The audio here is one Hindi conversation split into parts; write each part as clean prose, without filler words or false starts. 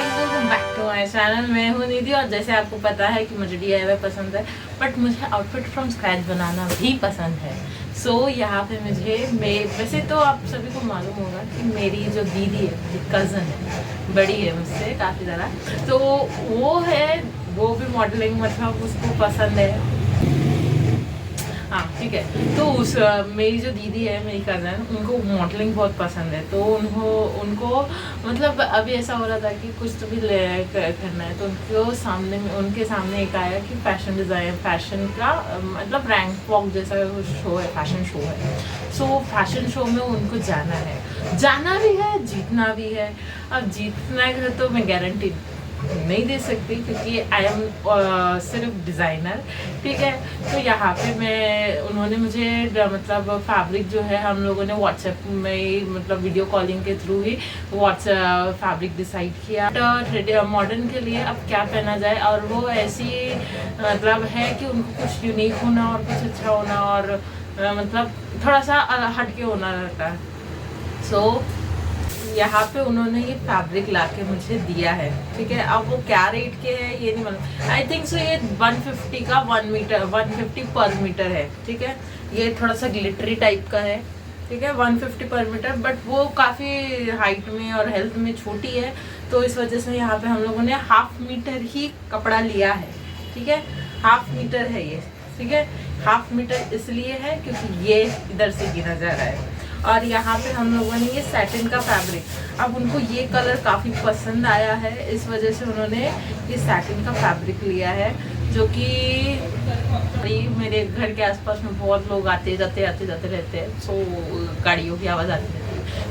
Welcome back to my channel. मैं हूँ निधि और जैसे आपको पता है कि मुझे DIY पसंद है, बट मुझे आउटफिट फ्रॉम स्क्रैच बनाना भी पसंद है। यहाँ पे वैसे तो आप सभी को मालूम होगा कि मेरी जो दीदी है, मेरी कज़न है, बड़ी है मुझसे काफ़ी ज़्यादा, तो वो भी मॉडलिंग मतलब उसको पसंद है। हाँ ठीक है। तो मेरी जो दीदी है, मेरी कज़न, उनको मॉडलिंग बहुत पसंद है। तो उनको मतलब अभी ऐसा हो रहा था कि कुछ तो भी करना है, तो उनके सामने एक आया कि फैशन का मतलब रैंक वॉक जैसा शो है, फैशन शो है। फैशन शो में उनको जाना भी है, जीतना भी है। अब जीतना है तो मैं गारंटी नहीं दे सकती क्योंकि आई एम सिर्फ डिज़ाइनर, ठीक है। तो यहाँ पे उन्होंने मुझे मतलब फैब्रिक जो है, हम लोगों ने व्हाट्सएप में मतलब वीडियो कॉलिंग के थ्रू ही फैब्रिक डिसाइड किया मॉडर्न के लिए अब क्या पहना जाए। और वो ऐसी मतलब है कि उनको कुछ यूनिक होना और कुछ अच्छा होना और मतलब थोड़ा सा हटके होना रहता है। यहाँ पे उन्होंने ये फैब्रिक लाके मुझे दिया है, ठीक है। अब वो क्या रेट के है ये नहीं मालूम। आई थिंक सो ये 150 का 150 पर मीटर है, ठीक है। ये थोड़ा सा ग्लिटरी टाइप का है, ठीक है, 150 पर मीटर। बट वो काफ़ी हाइट में और हेल्थ में छोटी है, तो इस वजह से यहाँ पे हम लोगों ने 1/2 मीटर ही कपड़ा लिया है, ठीक है। 1/2 मीटर है ये, ठीक है। 1/2 मीटर इसलिए है क्योंकि ये इधर से गिना जा रहा है। और यहाँ पे हम लोगों ने ये सैटिन का फैब्रिक, अब उनको ये कलर काफ़ी पसंद आया है, इस वजह से उन्होंने ये सैटिन का फैब्रिक लिया है। जो कि मेरे घर के आसपास में बहुत लोग आते जाते रहते हैं, सो गाड़ियों की आवाज़ आती रहती है।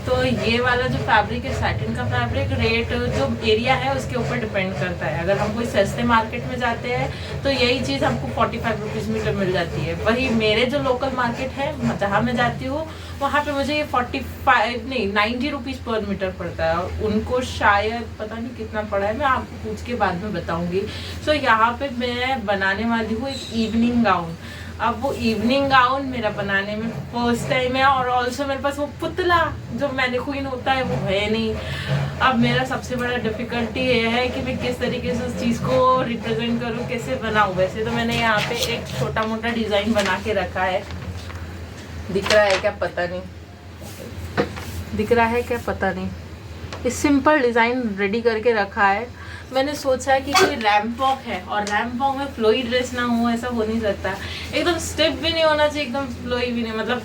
तो ये वाला जो फैब्रिक है, सैटिन का फैब्रिक, रेट जो एरिया है उसके ऊपर डिपेंड करता है। अगर हम कोई सस्ते मार्केट में जाते हैं तो यही चीज़ हमको 45 रुपीज़ मीटर मिल जाती है। वही मेरे जो लोकल मार्केट है जहाँ मैं जाती हूँ, वहाँ पे मुझे ये 90 रुपीज़ पर मीटर पड़ता है। और उनको शायद पता नहीं कितना पड़ा है, मैं आपको पूछ के बाद में बताऊँगी। यहाँ पे मैं बनाने वाली हूँ एक इवनिंग गाउन। अब वो इवनिंग गाउन मेरा बनाने में फर्स्ट टाइम है, और ऑल्सो मेरे पास वो पुतला जो मैनीक्वीन होता है वो है नहीं। अब मेरा सबसे बड़ा डिफ़िकल्टी ये है कि मैं किस तरीके से उस चीज़ को रिप्रेजेंट करूँ, कैसे बनाऊँ। वैसे तो मैंने यहाँ पे एक छोटा मोटा डिज़ाइन बना के रखा है, दिख रहा है क्या पता नहीं, इस सिंपल डिज़ाइन रेडी करके रखा है। मैंने सोचा कि कोई रैम्प वॉक है और रैम्प वॉक में फ्लोई ड्रेस ना हो, ऐसा हो नहीं सकता। एकदम स्टिफ भी नहीं होना चाहिए, एकदम फ्लोई भी नहीं, मतलब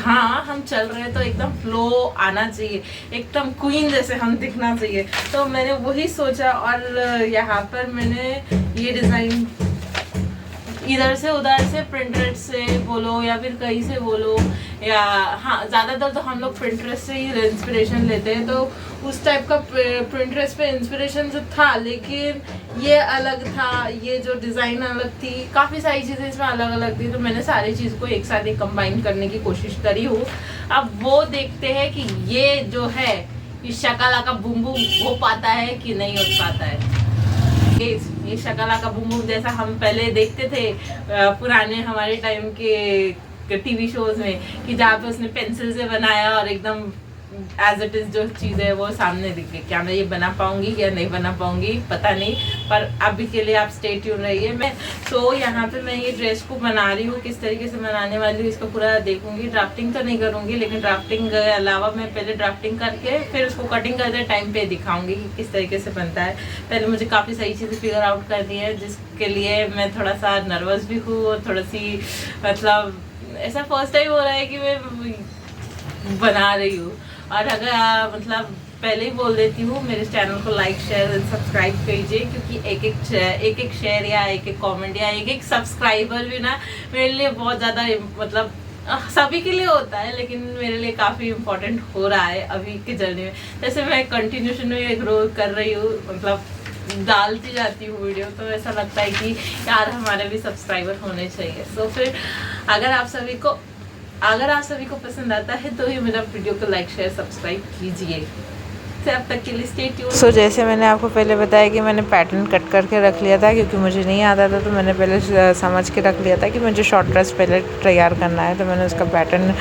हाँ हम चल रहे हैं तो एकदम फ्लो आना चाहिए, एकदम क्वीन जैसे हम दिखना चाहिए। तो मैंने वही सोचा, और यहाँ पर मैंने ये डिज़ाइन इधर से उधर से प्रिंटरेस्ट से बोलो या फिर कहीं से बोलो, या हाँ ज़्यादातर तो हम लोग प्रिंटरेस्ट से ही इंस्पिरेशन लेते हैं। तो उस टाइप का प्रिंटरेस्ट पे इंस्पिरेशन जो था, लेकिन ये अलग था, ये जो डिज़ाइन अलग थी, काफ़ी सारी चीज़ें इसमें अलग अलग थी। तो मैंने सारी चीज़ को एक साथ ही कंबाइन करने की कोशिश करी हूँ। अब वो देखते हैं कि ये जो है ये शकाला का बूम बूम हो पाता है कि नहीं हो पाता है। ये शकाला का बूम बूम जैसा हम पहले देखते थे पुराने हमारे टाइम के टीवी शोज में, कि जहाँ पे उसने पेंसिल से बनाया और एकदम एज इट इज़ जो चीज़ है वो सामने दिख गई। क्या मैं ये बना पाऊंगी या नहीं बना पाऊंगी पता नहीं, पर अभी के लिए आप स्टे ट्यून रहिए। मैं यहाँ पे मैं ये ड्रेस को बना रही हूँ, किस तरीके से बनाने वाली हूँ इसका पूरा देखूंगी। ड्राफ्टिंग तो नहीं करूँगी, लेकिन ड्राफ्टिंग के अलावा मैं पहले ड्राफ्टिंग करके फिर उसको कटिंग करते टाइम पे दिखाऊंगी कि किस तरीके से बनता है। पहले मुझे काफ़ी सारी चीज़ें फिगर आउट करनी है, जिसके लिए मैं थोड़ा सा नर्वस भी हूँ और थोड़ा सी मतलब ऐसा फर्स्ट टाइम हो रहा है कि मैं बना रही हूँ। और अगर मतलब पहले ही बोल देती हूँ, मेरे चैनल को लाइक शेयर एंड सब्सक्राइब कीजिए, क्योंकि एक एक शेयर या एक एक कमेंट या एक एक सब्सक्राइबर भी ना मेरे लिए बहुत ज़्यादा मतलब सभी के लिए होता है, लेकिन मेरे लिए काफ़ी इम्पोर्टेंट हो रहा है अभी के जर्नी में। जैसे मैं कंटिन्यूशन में ग्रो कर रही हूँ, मतलब डालती जाती हूँ वीडियो, तो ऐसा लगता है कि यार हमारे भी सब्सक्राइबर होने चाहिए। फिर अगर आप सभी को पसंद आता है तो ये मेरा वीडियो को लाइक शेयर सब्सक्राइब कीजिए। अब तक के लिए स्टे ट्यून। जैसे मैंने आपको पहले बताया कि मैंने पैटर्न कट करके रख लिया था, क्योंकि मुझे नहीं आता था, तो मैंने पहले समझ के रख लिया था कि मुझे शॉर्ट ड्रेस पहले तैयार करना है। तो मैंने उसका पैटर्न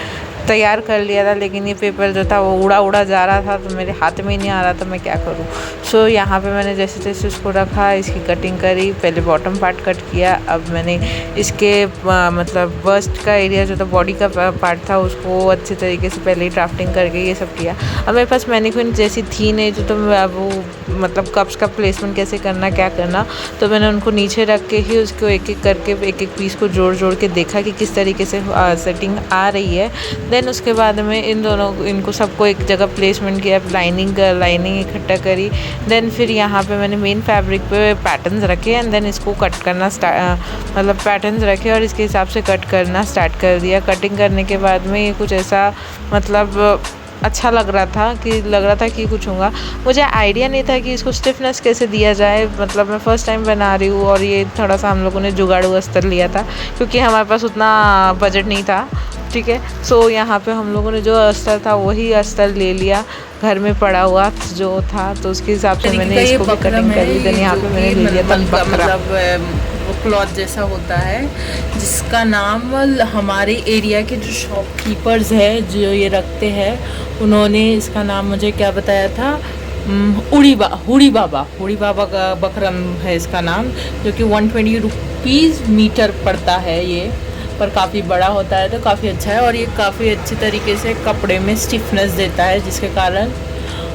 तैयार कर लिया था, लेकिन ये पेपर जो था वो उड़ा उड़ा जा रहा था, तो मेरे हाथ में ही नहीं आ रहा था, मैं क्या करूँ। सो यहाँ पे मैंने जैसे तैसे उसको रखा, इसकी कटिंग करी, पहले बॉटम पार्ट कट किया। अब मैंने इसके मतलब बस्ट का एरिया जो था, बॉडी का पार्ट था, उसको अच्छे तरीके से पहले ही ड्राफ्टिंग करके ये सब किया। अब मेरे पास मैनीक्विन जैसी थी नहीं, तो वो मतलब कप्स का प्लेसमेंट कैसे करना, क्या करना, तो मैंने उनको नीचे रख के ही उसको एक एक करके एक एक पीस को जोड़ जोड़ के देखा कि किस तरीके से सेटिंग आ रही है। देन उसके बाद में इनको सबको एक जगह प्लेसमेंट किया, लाइनिंग इकट्ठा करी। देन फिर यहाँ पे मैंने मेन फैब्रिक पे पैटर्न्स रखे एंड देन इसको कट करना मतलब पैटर्न्स रखे और इसके हिसाब से कट करना स्टार्ट कर दिया। कटिंग करने के बाद में ये कुछ ऐसा मतलब अच्छा लग रहा था कि कुछ होगा। मुझे आइडिया नहीं था कि इसको स्टिफनेस कैसे दिया जाए, मतलब मैं फ़र्स्ट टाइम बना रही हूँ और ये थोड़ा सा हम लोगों ने जुगाड़ू अस्तर लिया था क्योंकि हमारे पास उतना बजट नहीं था। ठीक है, सो यहाँ पे हम लोगों ने जो अस्तर था वही अस्तर ले लिया, घर में पड़ा हुआ जो था, तो उसके हिसाब से मैंने इसको भी कटिंग कर ली। देन यहाँ पे मैंने ले लिया था बकरा, वो क्लॉथ जैसा होता है जिसका नाम हमारे एरिया के जो शॉपकीपर्स है जो ये रखते हैं, उन्होंने इसका नाम मुझे क्या बताया था, हुड़ी बाबा का बकरम है इसका नाम, जो कि 120 रुपीज़ मीटर पड़ता है ये, पर काफ़ी बड़ा होता है तो काफ़ी अच्छा है और ये काफ़ी अच्छी तरीके से कपड़े में स्टिफनेस देता है, जिसके कारण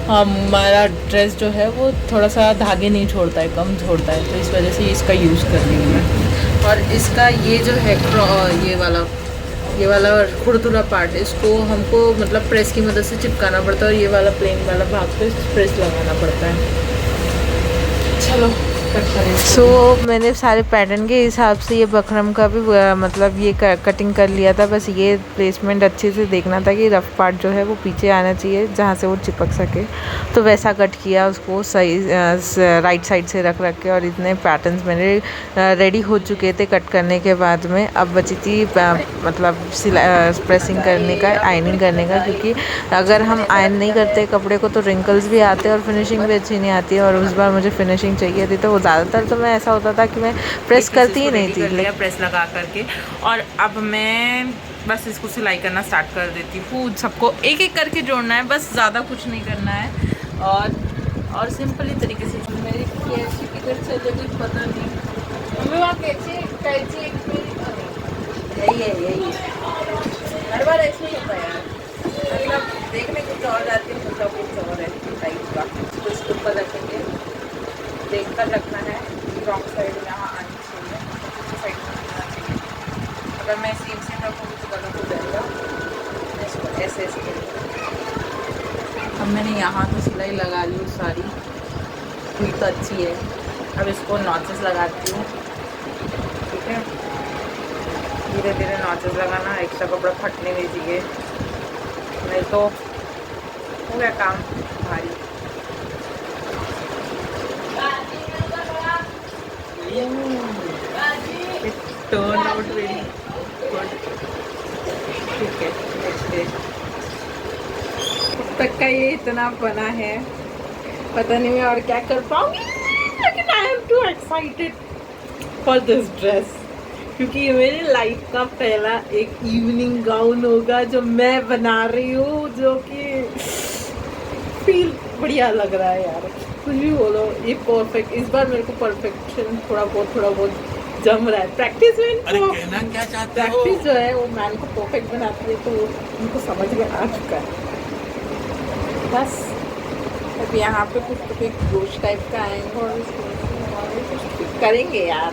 हमारा ड्रेस जो है वो थोड़ा सा धागे नहीं छोड़ता है, कम छोड़ता है, तो इस वजह से इसका यूज़ कर रही हूँ मैं। और इसका ये जो है ये वाला खुरदुरा पार्ट, इसको हमको मतलब प्रेस की मदद से चिपकाना पड़ता है और ये वाला प्लेन वाला भाग पे प्रेस लगाना पड़ता है। चलो सो मैंने सारे पैटर्न के हिसाब से ये बकरम का भी मतलब ये कटिंग कर लिया था। बस ये प्लेसमेंट अच्छे से देखना था कि रफ पार्ट जो है वो पीछे आना चाहिए जहाँ से वो चिपक सके, तो वैसा कट किया उसको सही राइट साइड से रख के। और इतने पैटर्न्स मेरे रेडी हो चुके थे कट करने के बाद में। अब बची थी मतलब प्रेसिंग करने का, आयरनिंग करने का, क्योंकि अगर हम आयरन नहीं करते कपड़े को तो रिंकल्स भी आते हैं और फिनिशिंग भी अच्छी नहीं आती है। और उस बार मुझे फिनिशिंग चाहिए थी, तो ज़्यादातर तो मैं ऐसा होता था कि मैं प्रेस करती ही नहीं थी, लेकिन प्रेस लगा करके। और अब मैं बस इसको सिलाई करना स्टार्ट कर देती हूँ। सबको एक एक करके जोड़ना है, बस ज़्यादा कुछ नहीं करना है और सिंपली तरीके से। मेरी कैची किधर चले गई पता नहीं, मम्मी वहाँ कैची यही है। हर बार ऐसे ही होता है यार, मतलब देखने कुछ और जाती है, कुछ और है टाइप का। तो इसके ऊपर रखेंगे, देख कर रखना है, रॉन्ग साइड यहाँ आनी चाहिए, साइड में आना चाहिए। अगर मैं सेम रखूँगी तो गलत हो जाएगा, मैं इसको ऐसे अब मैंने यहाँ तो सिलाई लगा ली सारी, हुई तो अच्छी है। अब इसको नॉचेस लगाती हूँ, ठीक है, धीरे धीरे नॉचेस लगाना, एक्स्ट्रा कपड़ा फटने नहीं चाहिए, नहीं तो हो गया काम भारी। It turned out very good. ठीक है, नेक्स्ट डे अब तक का ये इतना बना है, पता नहीं मैं और क्या कर पाऊंगी, लेकिन I am to excited for this dress, क्योंकि ये मेरी लाइफ का पहला एक इवनिंग गाउन होगा जो मैं बना रही हूँ, जो कि फील बढ़िया लग रहा है यार। कुछ भी बोलो, ये परफेक्ट, इस बार मेरे को परफेक्शन थोड़ा बहुत जम रहा है। प्रैक्टिस में प्रैक्टिस जो है वो मैन को परफेक्ट बनाती है, तो उनको समझ में आ चुका है। बस अब यहाँ पे कुछ गोश्त टाइप का आएंगे और कुछ करेंगे यार,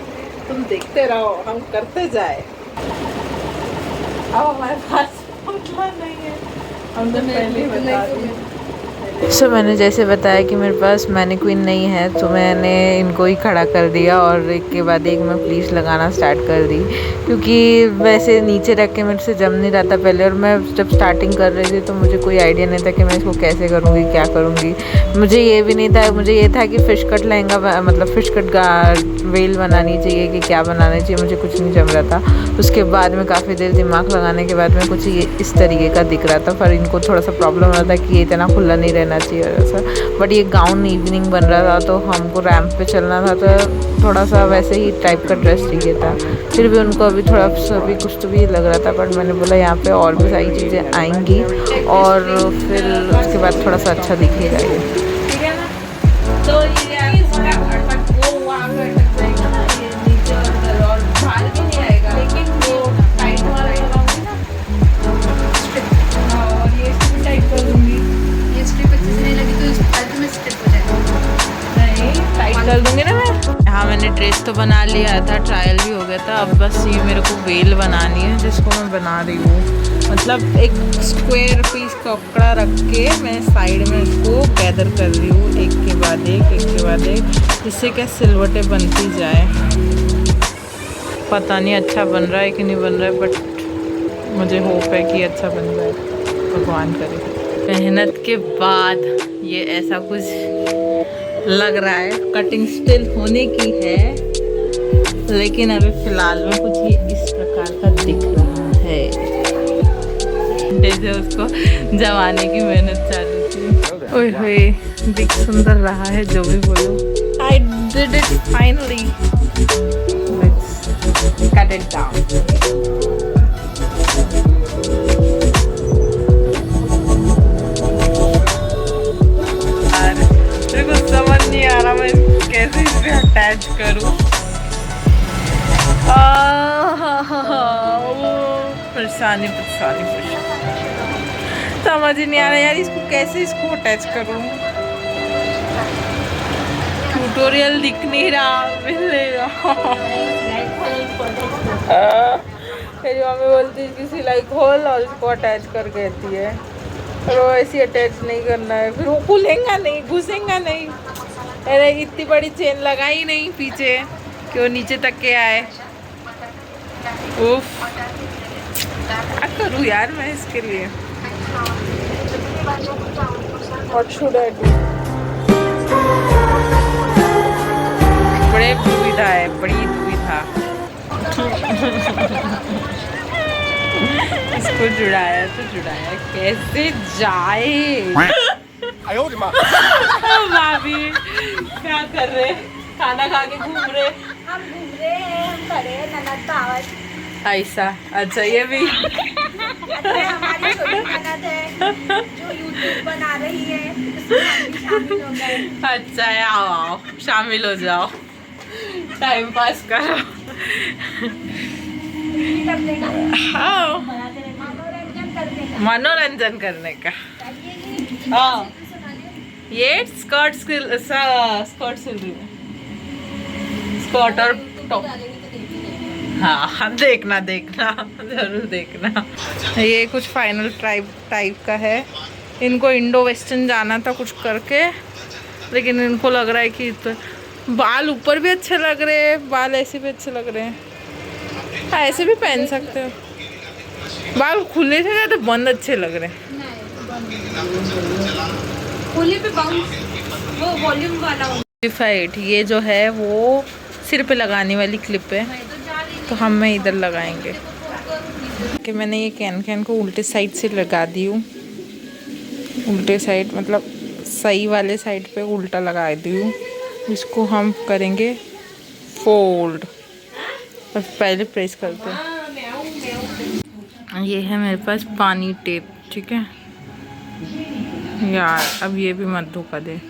तुम देखते रहो, हम करते जाए। अब हमारे पास उतना नहीं है, हम तो पहले ही बता दिए। सो मैंने जैसे बताया कि मेरे पास मैनीक्विन नहीं है, तो मैंने इनको ही खड़ा कर दिया और एक के बाद एक मैं प्लीट्स लगाना स्टार्ट कर दी, क्योंकि वैसे नीचे रख के मेरे से जम नहीं रहा था पहले। और मैं जब स्टार्टिंग कर रही थी तो मुझे कोई आइडिया नहीं था कि मैं इसको कैसे करूँगी, क्या करूँगी। मुझे ये भी नहीं था, मुझे ये था कि फ़िश कट लहंगा मतलब फ़िश कट वेल बनानी चाहिए कि क्या बनाना चाहिए, मुझे कुछ नहीं जम रहा था। उसके बाद में काफ़ी देर दिमाग लगाने के बाद में कुछ ये इस तरीके का दिख रहा था, पर इनको थोड़ा सा प्रॉब्लम हो रहा था कि ये इतना खुला नहीं रहना लेना चाहिए वैसा। बट ये गाउन इवनिंग बन रहा था तो हमको रैंप पे चलना था, तो थोड़ा सा वैसे ही टाइप का ड्रेस चाहिए था। फिर भी उनको अभी थोड़ा सा भी कुछ तो भी लग रहा था, बट मैंने बोला यहाँ पे और भी सारी चीज़ें आएंगी और फिर उसके बाद थोड़ा सा अच्छा दिखेगा ये। ठीक है ना? तो ये वो वहाँ पे अटक जाएगा ना, ये नीचे और बाहर भी नहीं आएगा, लेकिन वो टाइट वाला लगाऊंगी ना और ये इसको टाइट कर दूंगी। ये स्ट्रिप अच्छे से नहीं लगी तो इस फालतू में स्ट्रिप हो जाएगा। नहीं, टाइट कर दूंगी ना मैं। हाँ, मैंने ड्रेस तो बना लिया था, ट्रायल भी हो गया था। अब बस ये मेरे को वेल बनानी है जिसको मैं बना रही हूँ। मतलब एक स्क्वायर पीस कपड़ा रख के मैं साइड में इसको गैदर कर रही हूँ, एक के बाद एक, जिससे क्या सिलवटें बनती जाए। पता नहीं अच्छा बन रहा है कि नहीं बन रहा है, बट मुझे होप है कि अच्छा बन जाए, भगवान करे। मेहनत के बाद ये ऐसा कुछ लग रहा है। कटिंग स्टिल होने की है, लेकिन अभी फ़िलहाल में कुछ ये इस प्रकार का दिख रहा है, जैसे उसको जमाने की मेहनत चालू थी। ओए होए, दिख सुंदर रहा है जो भी बोलो। I did it finally. Let's cut it down. मेरे को समझ नहीं आ रहा मैं कैसे इसे अटैच करूं। परेशानी समझ ही नहीं आ रहा यार, इसको कैसे इसको अटैच करूं। ट्यूटोरियल दिख नहीं रहा, मिलेगा। मेरी मम्मी बोलती है कि सिलाई खोल और इसको अटैच कर कहती है, और वो ऐसे अटैच नहीं करना है, फिर वो खुलेगा नहीं, घुसेगा नहीं। अरे इतनी बड़ी चेन लगाई नहीं पीछे कि वो नीचे तक के आए। उफ, क्या करूँ यार मैं इसके लिए। What should I do? बड़ी दुविधा है, बड़ी दुविधा। इसको जुड़ाया तो जुड़ाया, कैसे जाए। भाभी क्या कर रहे? खाना खा के घूम रहे? हम घूम रहे हैं, हम खड़े हैं ननद का आवाज। ऐसा, अच्छा ये भी। हमारी छोटी ननद है जो यूट्यूब बना रही है, उसमें हम भी शामिल हो गए। अच्छा है, आओ शामिल हो जाओ, टाइम पास करो। हाँ, मनोरंजन करने का। हाँ, ये स्कर्ट सिल रही है, स्कर्ट और टॉप। हाँ, देखना जरूर देखना। ये कुछ फाइनल टाइप का है। इनको इंडो वेस्टर्न जाना था कुछ करके, लेकिन इनको लग रहा है कि तो बाल ऊपर भी अच्छे लग रहे हैं, बाल ऐसे भी अच्छे लग रहे हैं। हाँ, ऐसे भी पहन सकते हो। बाल खुले थे ना तो बंद अच्छे लग रहे हैं। खुले पे बाउंस, वो वॉल्यूम वाला। ये जो है वो सिर पे लगाने वाली क्लिप है, तो हम इधर लगाएंगे। कि मैंने ये कैन को उल्टे साइड से लगा दी हूँ, उल्टे साइड मतलब सही वाले साइड पे उल्टा लगा दी हूँ। इसको हम करेंगे फोल्ड, और पहले प्रेस करते हैं। ये है मेरे पास पानी टेप, ठीक है यार, अब ये भी मत धोखा दे।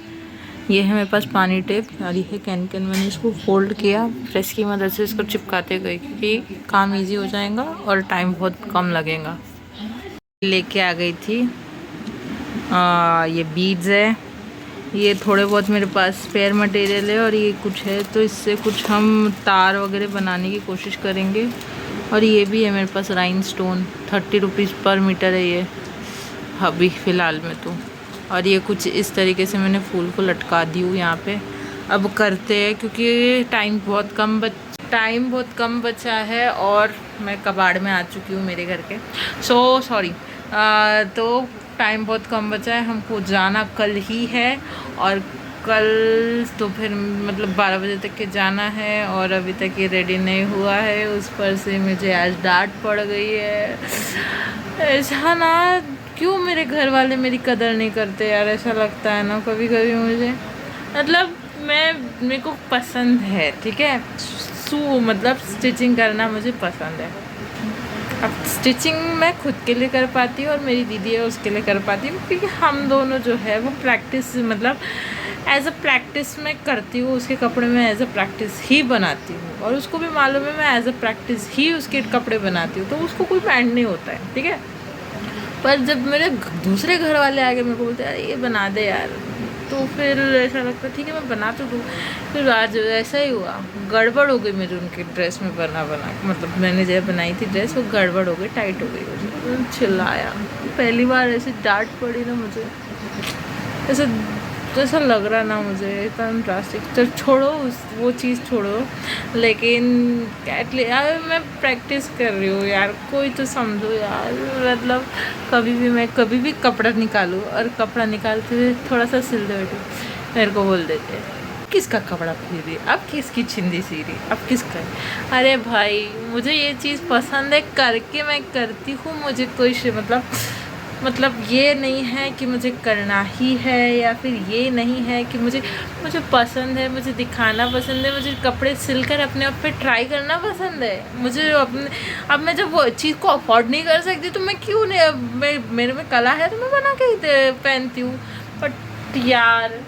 ये है मेरे पास पानी टेप और ये है कैन। मैंने इसको फोल्ड किया, प्रेस की मदद से इसको चिपकाते गए, क्योंकि काम इजी हो जाएगा और टाइम बहुत कम लगेगा। लेके आ गई थी ये बीड्स है, ये थोड़े बहुत मेरे पास स्पेयर मटेरियल है, और ये कुछ है, तो इससे कुछ हम तार वगैरह बनाने की कोशिश करेंगे। और ये भी है मेरे पास राइन स्टोन, 30 रुपीज़ पर मीटर है ये अभी फ़िलहाल में तो। और ये कुछ इस तरीके से मैंने फूल को लटका दी हूँ यहाँ पे। अब करते हैं, क्योंकि टाइम बहुत कम बचा है और मैं कबाड़ में आ चुकी हूँ मेरे घर के। सॉरी, तो टाइम बहुत कम बचा है, हमको जाना कल ही है, और कल तो फिर मतलब 12 बजे तक के जाना है, और अभी तक ये रेडी नहीं हुआ है। उस पर से मुझे आज डांट पड़ गई है। ऐसा ना क्यों मेरे घर वाले मेरी कदर नहीं करते यार, ऐसा लगता है ना कभी कभी मुझे। मतलब मेरे को पसंद है, ठीक है, मतलब स्टिचिंग करना मुझे पसंद है। अब स्टिचिंग मैं खुद के लिए कर पाती हूँ और मेरी दीदी है उसके लिए कर पाती हूँ, क्योंकि हम दोनों जो है वो प्रैक्टिस, मतलब एज अ प्रैक्टिस मैं करती हूँ। उसके कपड़े मैं एज अ प्रैक्टिस ही बनाती हूँ और उसको भी मालूम है मैं एज अ प्रैक्टिस ही उसके कपड़े बनाती हूँ, तो उसको कोई पैंट नहीं होता है, ठीक है। पर जब मेरे दूसरे घर वाले आके मेरे को बोलते यार ये बना दे यार, तो फिर ऐसा लगता ठीक है मैं बना तो दूँ। फिर आज ऐसा ही हुआ, गड़बड़ हो गई मेरी उनकी ड्रेस में बना मतलब मैंने जब बनाई थी ड्रेस वो गड़बड़ हो गई, टाइट हो गई। मुझे चिल्लाया, पहली बार ऐसी डांट पड़ी ना मुझे, ऐसा लग रहा ना मुझे एकदम ड्रास्टिक। तो छोड़ो वो चीज़ छोड़ो, लेकिन यार मैं प्रैक्टिस कर रही हूँ यार, कोई तो समझो यार। मतलब कभी भी कपड़ा निकालूँ और कपड़ा निकालते हुए थोड़ा सा सिल दे बैठी, मेरे को बोल देते किसका कपड़ा सी रही, अब किसकी छिंदी सी रही, अब किसका। अरे भाई मुझे ये चीज़ पसंद है, करके मैं करती हूँ, मुझे कोई मतलब ये नहीं है कि मुझे करना ही है, या फिर ये नहीं है कि मुझे पसंद है, मुझे दिखाना पसंद है, मुझे कपड़े सिलकर अपने आप पे ट्राई करना पसंद है। मुझे अब मैं जब वो चीज़ को अफोर्ड नहीं कर सकती तो मैं क्यों नहीं, अब मेरे में कला है तो मैं बना के ही पहनती हूँ। बट यार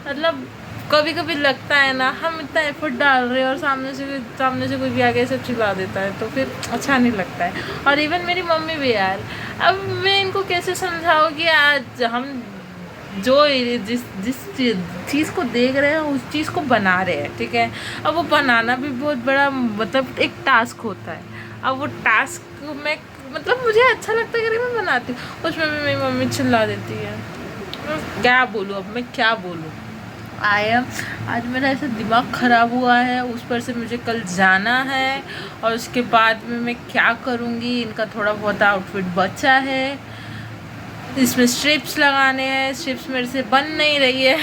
मतलब कभी कभी लगता है ना हम इतना एफर्ट डाल रहे हैं और सामने से कोई भी आगे सब चिल्ला देता है तो फिर अच्छा नहीं लगता है। और इवन मेरी मम्मी भी यार, अब मैं इनको कैसे समझाऊँ कि आज हम जो जिस चीज़ को देख रहे हैं उस चीज़ को बना रहे हैं, ठीक है। अब वो बनाना भी बहुत बड़ा मतलब एक टास्क होता है। अब वो टास्क में मतलब मुझे अच्छा लगता है कि मैं बनाती हूँ, उसमें भी मेरी मम्मी चिल्ला देती है। क्या बोलूँ, अब मैं क्या बोलूँ। आज मेरा ऐसा दिमाग ख़राब हुआ है, उस पर से मुझे कल जाना है और उसके बाद में मैं क्या करूँगी। इनका थोड़ा बहुत आउटफिट बचा है, इसमें स्ट्रिप्स लगाने हैं, स्ट्रिप्स मेरे से बन नहीं रही है।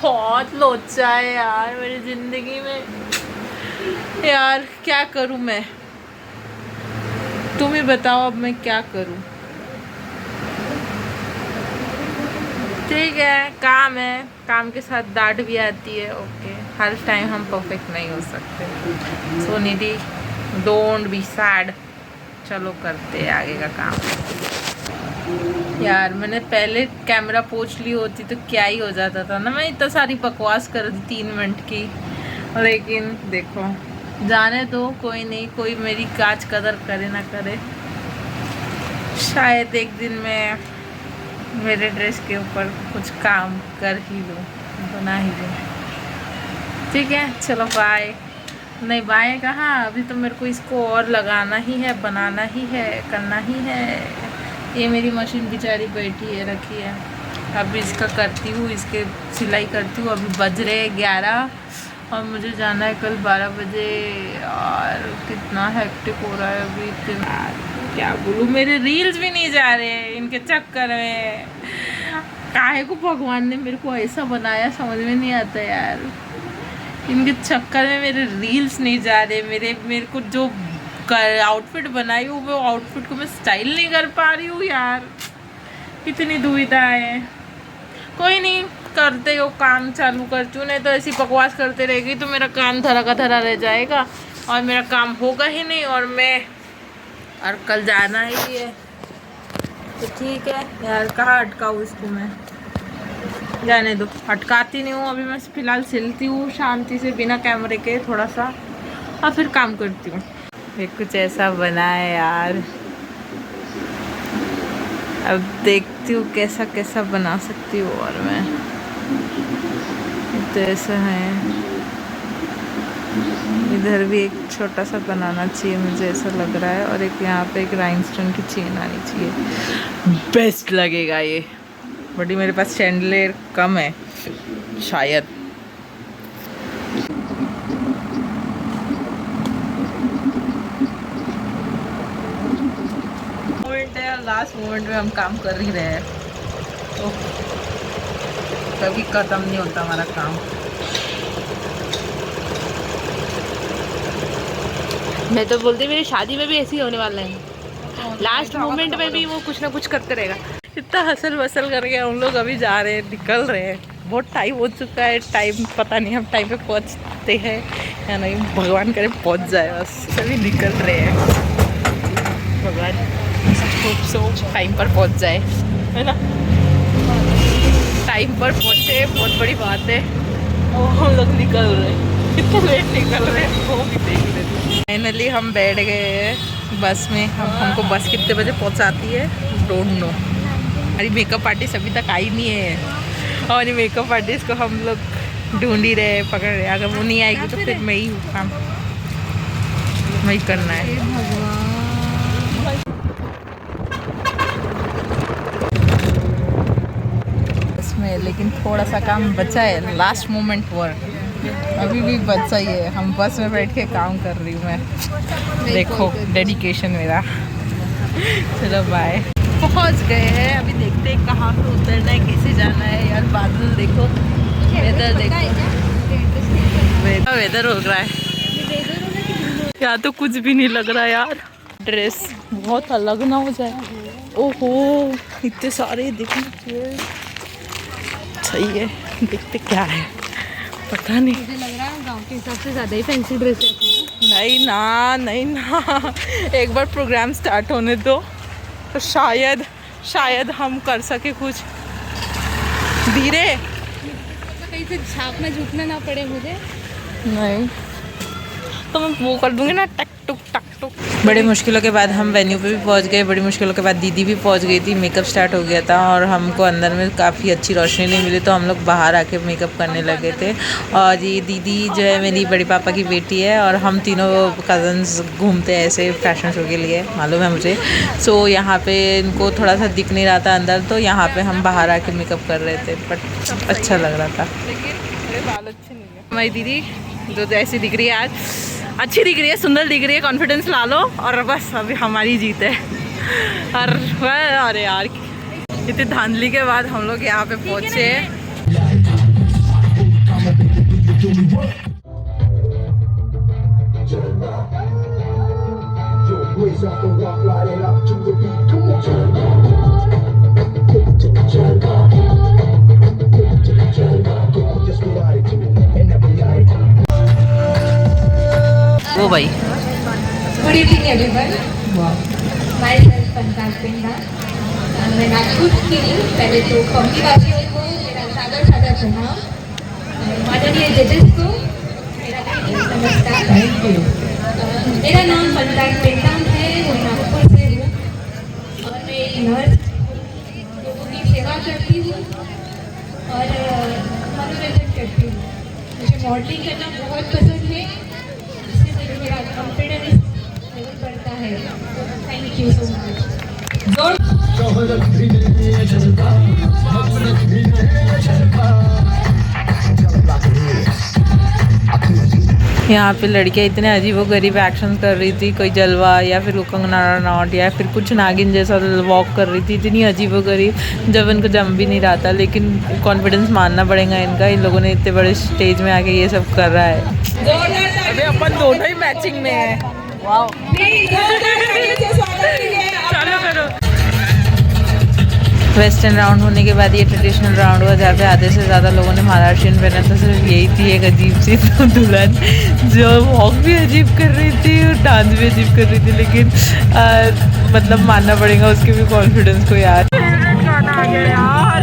बहुत लोचा है यार मेरी ज़िंदगी में यार, क्या करूँ मैं, तुम ही बताओ अब मैं क्या करूँ। ठीक है, काम है, काम के साथ डांट भी आती है, ओके। हर टाइम हम परफेक्ट नहीं हो सकते। सो निधि डोंट बी सैड, चलो करते हैं आगे का काम। यार मैंने पहले कैमरा पोंछ ली होती तो क्या ही हो जाता था ना, मैं इतना सारी बकवास कर दी 3 मिनट की। लेकिन देखो जाने दो, कोई नहीं, कोई मेरी काज कदर करे ना करे, शायद एक दिन मैं मेरे ड्रेस के ऊपर कुछ काम कर ही लूँ, बना ही लूँ। ठीक है चलो बाय। नहीं बाय कहाँ, अभी तो मेरे को इसको और लगाना ही है, बनाना ही है, करना ही है। ये मेरी मशीन बेचारी बैठी है, रखी है, अभी इसका करती हूँ, इसके सिलाई करती हूँ। अभी बज रहे 11 और मुझे जाना है कल 12 बजे। और कितना हेक्टिक हो रहा है अभी, क्या बोलूँ, मेरे रील्स भी नहीं जा रहे हैं इनके चक्कर में। काहे को भगवान ने मेरे को ऐसा बनाया समझ में नहीं आता यार, इनके चक्कर में मेरे रील्स नहीं जा रहे। मेरे को जो आउटफिट बनाई हूँ वो आउटफिट को मैं स्टाइल नहीं कर पा रही हूँ यार, कितनी दुविधा है। कोई नहीं, करते हो काम चालू करती हूँ, नहीं तो ऐसी बकवास करते रहेगी तो मेरा काम धरा का धरा रह जाएगा और मेरा काम होगा ही नहीं। और कल जाना ही है तो ठीक है यार, कहाँ अटकाऊँ इसको मैं, जाने दो, अटकाती नहीं हूँ। अभी मैं फ़िलहाल सिलती हूँ शांति से बिना कैमरे के थोड़ा सा, और फिर काम करती हूँ। ये कुछ ऐसा बना है यार, अब देखती हूँ कैसा कैसा बना सकती हूँ। और मैं तो ऐसा है, इधर भी एक छोटा सा बनाना चाहिए मुझे ऐसा लग रहा है, और एक यहाँ पे एक राइनस्टोन की चेन आनी चाहिए, बेस्ट लगेगा ये। बड़ी मेरे पास चैंडलेर कम है शायद। मोमेंट है, लास्ट मोमेंट में हम काम कर ही रहे हैं, तो कभी ख़त्म नहीं होता हमारा काम। मैं तो बोलती मेरी शादी में भी ऐसे ही होने वाला है, लास्ट मोमेंट में भी वो कुछ ना कुछ करते रहेगा। इतना हसल वसल करके हम लोग अभी जा रहे हैं, निकल रहे हैं। बहुत टाइम हो चुका है, टाइम पता नहीं हम टाइम पे पहुंचते हैं या नहीं, भगवान करे पहुंच जाए, बस सभी निकल रहे हैं। भगवान होप सो टाइम पर पहुंच जाए, है ना। टाइम पर पहुंचे बहुत बड़ी बात है। और हम लोग निकल रहे हैं, कितने लेट निकल रहे हैं वो भी देख लेते। फाइनली हम बैठ गए हैं बस में। हमको बस कितने बजे पहुंचाती है डोंट नो। अरे मेकअप आर्टिस्ट अभी तक आई नहीं है और ये मेकअप आर्टिस्ट को हम लोग ढूंढ ही रहे, पकड़ रहे। अगर वो नहीं आएगी तो फिर मैं ही हूँ, काम मैं ही करना है। इसमें लेकिन थोड़ा सा काम बचा है, लास्ट मोमेंट वर्क अभी भी बचा ही है। हम बस में बैठ के काम कर रही हूँ मैं, देखो डेडिकेशन मेरा। चलो बाय। पहुँच गए हैं, अभी देखते हैं कहाँ पे उतरना है, कैसे जाना है। यार बादल देखो, वेदर देखो, वेदर हो रहा है यहाँ तो कुछ भी नहीं लग रहा यार। ड्रेस बहुत अलग ना हो जाए। ओहो इतने सारे देखने, सही है, देखते क्या है पता नहीं। मुझे लग रहा है गांव के हिसाब से ज़्यादा ही फैंसी ड्रेस है। नहीं ना, नहीं ना, एक बार प्रोग्राम स्टार्ट होने दो तो शायद हम कर सके कुछ। धीरे कहीं से छाप में झुकना ना पड़े मुझे। नहीं तो मैं वो कर दूंगी ना, टक टुक टक टुक। बड़ी मुश्किलों के बाद हम वेन्यू पे भी पहुंच गए। बड़ी मुश्किलों के बाद दीदी भी पहुंच गई थी। मेकअप स्टार्ट हो गया था और हमको अंदर में काफ़ी अच्छी रोशनी नहीं मिली तो हम लोग बाहर आके मेकअप करने लगे थे। और ये दीदी जो है मेरी बड़ी पापा की बेटी है और हम तीनों कज़न्स घूमते हैं ऐसे फैशन शो के लिए, मालूम है मुझे। सो यहाँ पे इनको थोड़ा सा दिख नहीं रहा था अंदर, तो यहाँ पे हम बाहर आके मेकअप कर रहे थे, बट अच्छा लग रहा था। लेकिन बाल अच्छे नहीं है। हमारी दीदी जो ऐसी दिख रही है आज, अच्छी दिख रही है, सुंदर दिख रही है, कॉन्फिडेंस ला लो और बस अभी हमारी जीत है। और अरे यार इतनी धांधली के बाद हम लोग यहाँ पे पहुँचे हैं। वो भाई good evening everyone. My self Pankaj पिंडा। मैं नागपुर की हूँ। पहले तो कौमी वासियों को मेरा सादर सादर प्रणाम। माननीय जजेस को मेरा नमस्कार। Thank you. मेरा नाम पंकज पिंडा है, मैं नागपुर से हूँ और मैं एक नर्स लोगों की सेवा करती हूँ और मनोरंजन करती हूँ। मुझे मॉडलिंग करना बहुत पसंद है, मेरा कॉन्फिडेंस लेवल बढ़ता है। Thank you so much. यहाँ पे लड़कियाँ इतने अजीबोगरीब एक्शन कर रही थी, कोई जलवा या फिर वो कंगना रनौत या फिर कुछ नागिन जैसा वॉक कर रही थी, इतनी अजीबोगरीब जब इनको जम भी नहीं रहा था। लेकिन कॉन्फिडेंस मानना पड़ेगा इनका, इन लोगों ने इतने बड़े स्टेज में आके ये सब कर रहा है। अभी अपन दोनों ही मैचिंग में है। वाओ चलो करो। वेस्टर्न राउंड होने के बाद ये ट्रेडिशनल राउंड हुआ जहाँ पे आधे से ज़्यादा लोगों ने महाराष्ट्रियन पहना था। सिर्फ यही थी एक अजीब सी दुल्हन जो वॉक भी अजीब कर रही थी और डांस भी अजीब कर रही थी। लेकिन मतलब मानना पड़ेगा उसके भी कॉन्फिडेंस को यार। गाना आ गया यार।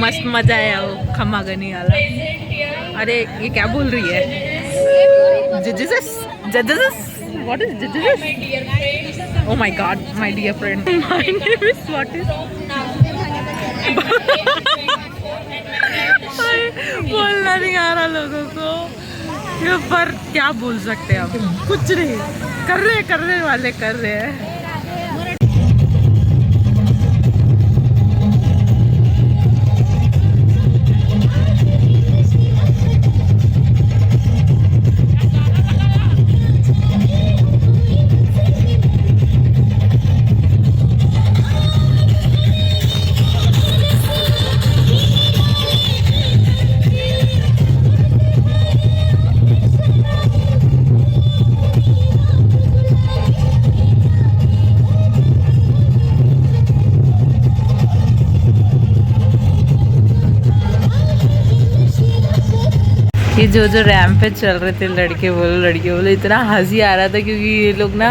मस्त मजा आया वो खम्मागनी वाला। अरे ये क्या बोल रही है? जजेस व्हाट इज जजेस? Oh my God, my dear friend. My name is what is? बोलना नहीं आ रहा लोगों को, ये पर क्या बोल सकते हैं अब, कुछ नहीं, करने वाले कर रहे हैं। ये जो रैंप पे चल रहे थे लड़के बोलो इतना हंसी आ रहा था, क्योंकि ये लोग ना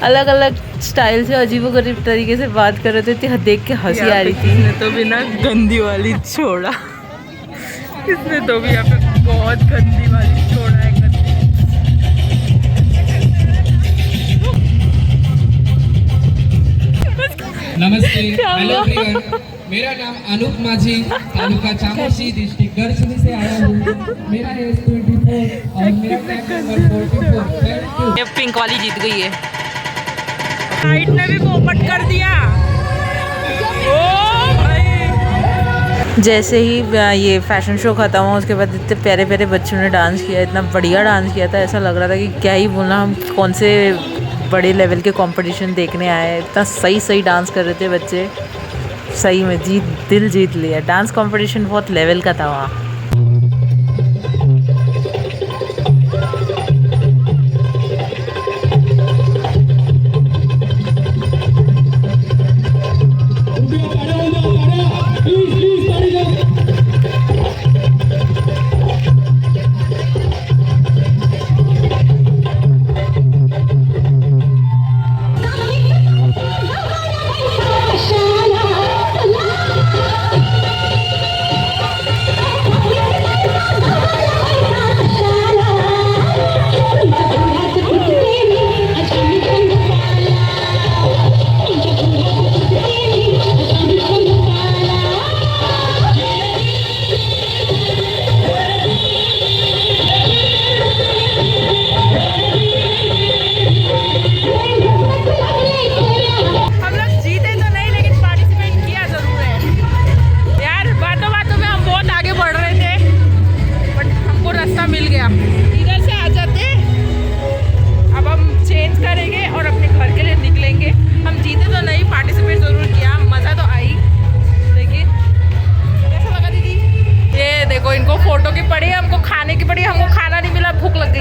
अलग अलग स्टाइल से अजीबोगरीब तरीके से बात कर रहे थे, देख के हंसी आ रही थी। इसने तो भी ना गंदी वाली छोड़ा, इसने तो भी यहाँ पे बहुत गंदी वाली छोड़ा है। नमस्ते, हेलो एवरीवन, मेरा नाम अनूप माझी, तालुका चामोशी, डिस्ट्रिक्ट गढ़चिरौली से आया हूँ। मेरा एज 24 और मेरा टैग नंबर 44। Thank you. ये पिंक वाली जीत गई है। साइड ने भी पोपट कर दिया। ओ भाई। जैसे ही ये फैशन शो खत्म हुआ उसके बाद इतने प्यारे प्यारे बच्चों ने डांस किया, इतना बढ़िया डांस किया था, ऐसा लग रहा था कि क्या ही बोलना, हम कौन से बड़े लेवल के कंपटीशन देखने आए। इतना सही डांस कर रहे थे बच्चे, सही में दिल जीत लिया। डांस कंपटीशन बहुत लेवल का था वहाँ।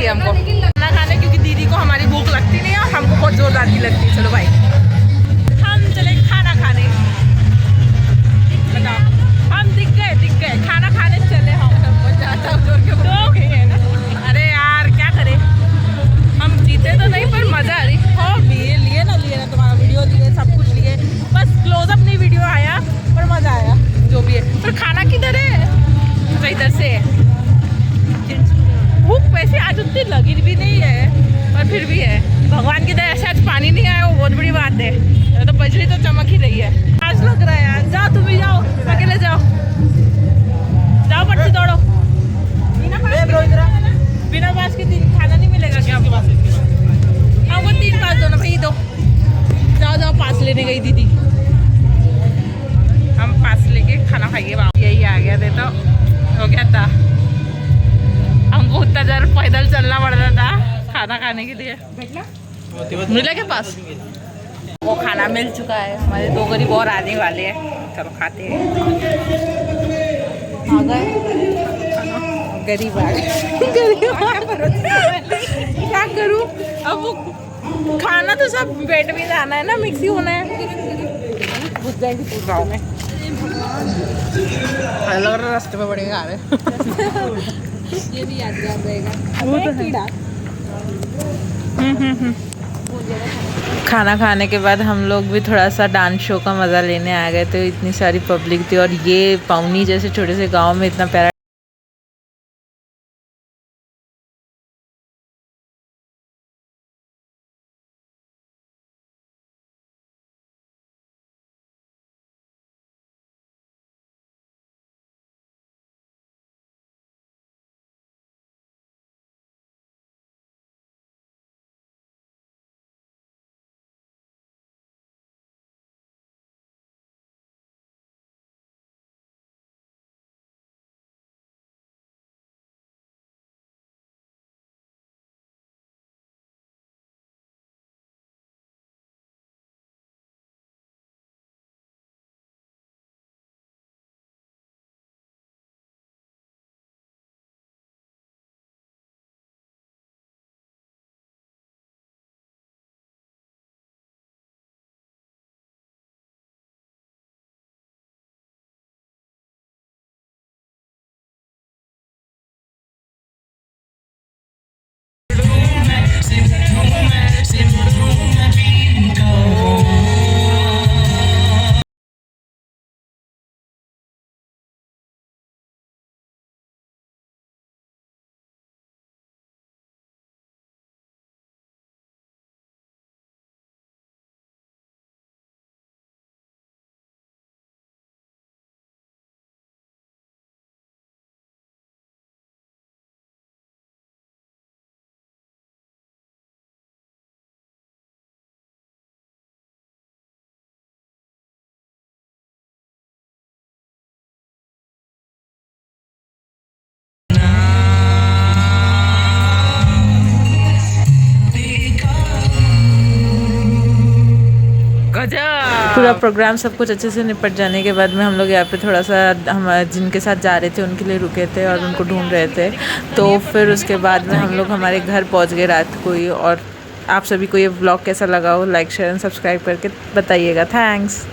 हमको खाना खाने, क्योंकि दीदी को हमारी भूख लगती नहीं है और हमको बहुत जोरदार की लगती है। चलो भाई हम चले खाना खाने। बताओ, हम दिख गए खाना खाने चले। हम सबको जाता है ना। अरे यार क्या करें, हम जीते तो नहीं पर मजा आ रही। हो लिए ना तुम्हारा वीडियो लिए, सब कुछ लिए, बस क्लोजअप नहीं वीडियो आया पर मजा आया जो भी है। पर खाना किधर है? अच्छा इधर से। भूख वैसे आज उतनी लगी भी नहीं है पर फिर भी है। भगवान की दया से आज पानी नहीं आया, वो बहुत बड़ी बात है। तो बजरी तो चमक ही रही है। आज लग रहा है यार। जाओ तुम भी जाओ, अकेले जाओ पट्टी दौड़ो। बिना पास के दिन खाना नहीं मिलेगा क्या आपके पास? हाँ वो 3 पास दो ना भाई, दो। जाओ पास लेने गई दीदी। हम पास लेके खाना खाइए। यही आ गया थे तो हो गया था। हमको उतना देर पैदल चलना पड़ रहा था खाना खाने के लिए। मिला के पास वो खाना मिल चुका है। हमारे 2 गरीब और आने वाले हैं, चलो खाते हैं। आ गए गरीब आ गए। क्या करूँ अब, वो खाना तो सब बेड में जाना है ना, मिक्सी होना है। घुस जाएगी पूछ रहा हूँ मैं। लग रहा रास्ते में बड़े खा रहे। ये भी यादगार रहेगा। वो तो कीड़ा। खाना खाने के बाद हम लोग भी थोड़ा सा डांस शो का मज़ा लेने आ गए। तो इतनी सारी पब्लिक थी और ये पाउनी जैसे छोटे से गांव में इतना प्यारा पूरा प्रोग्राम सब कुछ अच्छे से निपट जाने के बाद में हम लोग यहाँ पे थोड़ा सा हम जिनके साथ जा रहे थे उनके लिए रुके थे और उनको ढूंढ रहे थे। तो फिर उसके बाद में हम लोग हमारे घर पहुँच गए रात को ही। और आप सभी को ये व्लॉग कैसा लगा हो लाइक शेयर एंड सब्सक्राइब करके बताइएगा। थैंक्स।